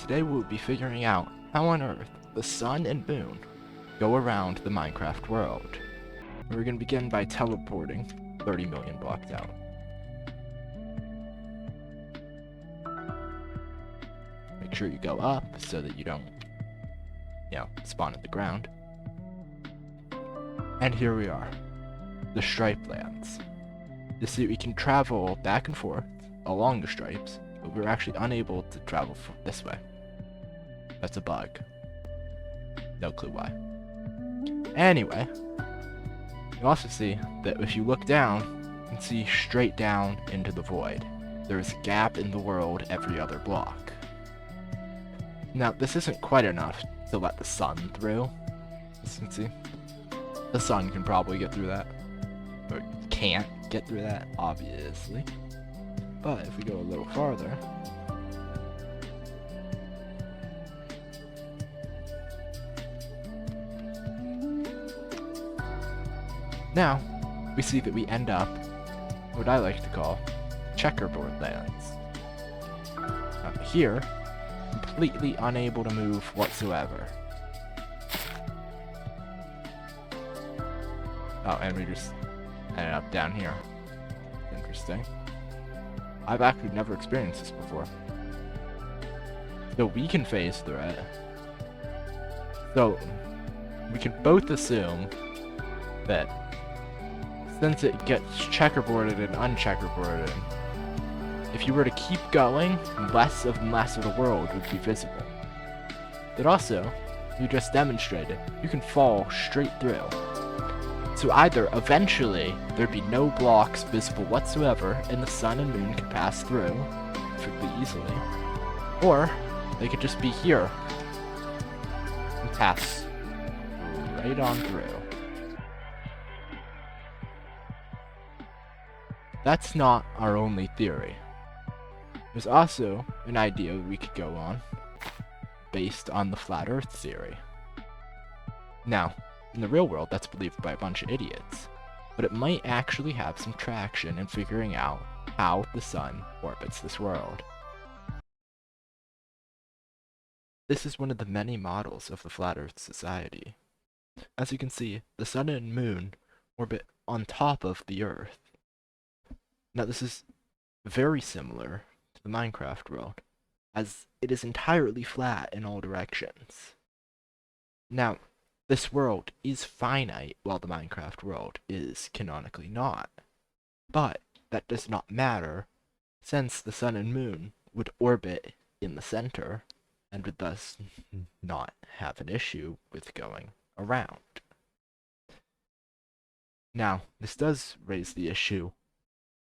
today we'll be figuring out how on Earth the sun and moon go around the Minecraft world. We're going to begin by teleporting 30 million blocks out. Make sure you go up so that you don't, spawn at the ground. And here we are, the Stripe Lands. You see, we can travel back and forth along the stripes, but we're actually unable to travel this way. That's a bug. No clue why. Anyway, you also see that if you look down, you can see straight down into the void. There's a gap in the world every other block. Now, this isn't quite enough to let the sun through. As you can see, the sun can probably get through that. Or can't get through that, obviously. But if we go a little farther, now we see that we end up what I like to call checkerboard lands. Here, completely unable to move whatsoever. Oh, and we just ended up down here. Interesting. I've actually never experienced this before. So we can phase through it. So we can both assume that since it gets checkerboarded and uncheckerboarded, if you were to keep going, less and less of the world would be visible. But also, you just demonstrated, you can fall straight through. So either eventually there'd be no blocks visible whatsoever and the sun and moon could pass through perfectly easily, or they could just be here and pass right on through. That's not our only theory. There's also an idea we could go on based on the flat earth theory. Now, in the real world, that's believed by a bunch of idiots, but it might actually have some traction in figuring out how the sun orbits this world. This is one of the many models of the Flat Earth Society. As you can see, the sun and moon orbit on top of the Earth. Now this is very similar to the Minecraft world, as it is entirely flat in all directions. Now, this world is finite, while the Minecraft world is canonically not. But that does not matter, since the sun and moon would orbit in the center, and would thus not have an issue with going around. Now, this does raise the issue,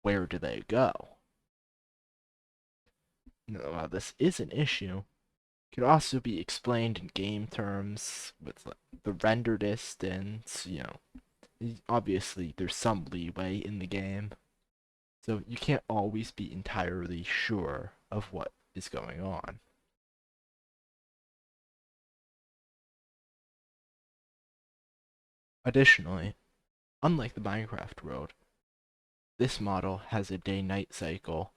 where do they go? Now, this is an issue. Could also be explained in game terms with the render distance, obviously there's some leeway in the game, so you can't always be entirely sure of what is going on. Additionally, unlike the Minecraft world, this model has a day-night cycle,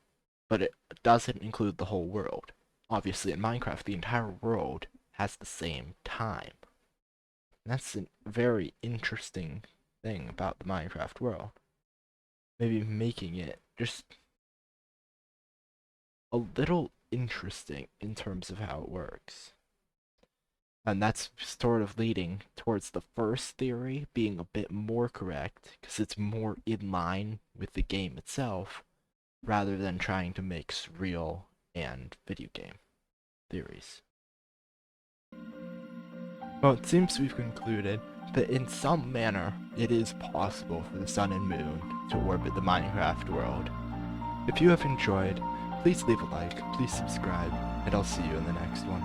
but it doesn't include the whole world. Obviously, in Minecraft, the entire world has the same time. And that's a very interesting thing about the Minecraft world. Maybe making it just a little interesting in terms of how it works. And that's sort of leading towards the first theory being a bit more correct, because it's more in line with the game itself, rather than trying to mix real and video game theories. Well, it seems we've concluded that in some manner it is possible for the sun and moon to orbit the Minecraft world. If you have enjoyed, please leave a like, please subscribe, and I'll see you in the next one.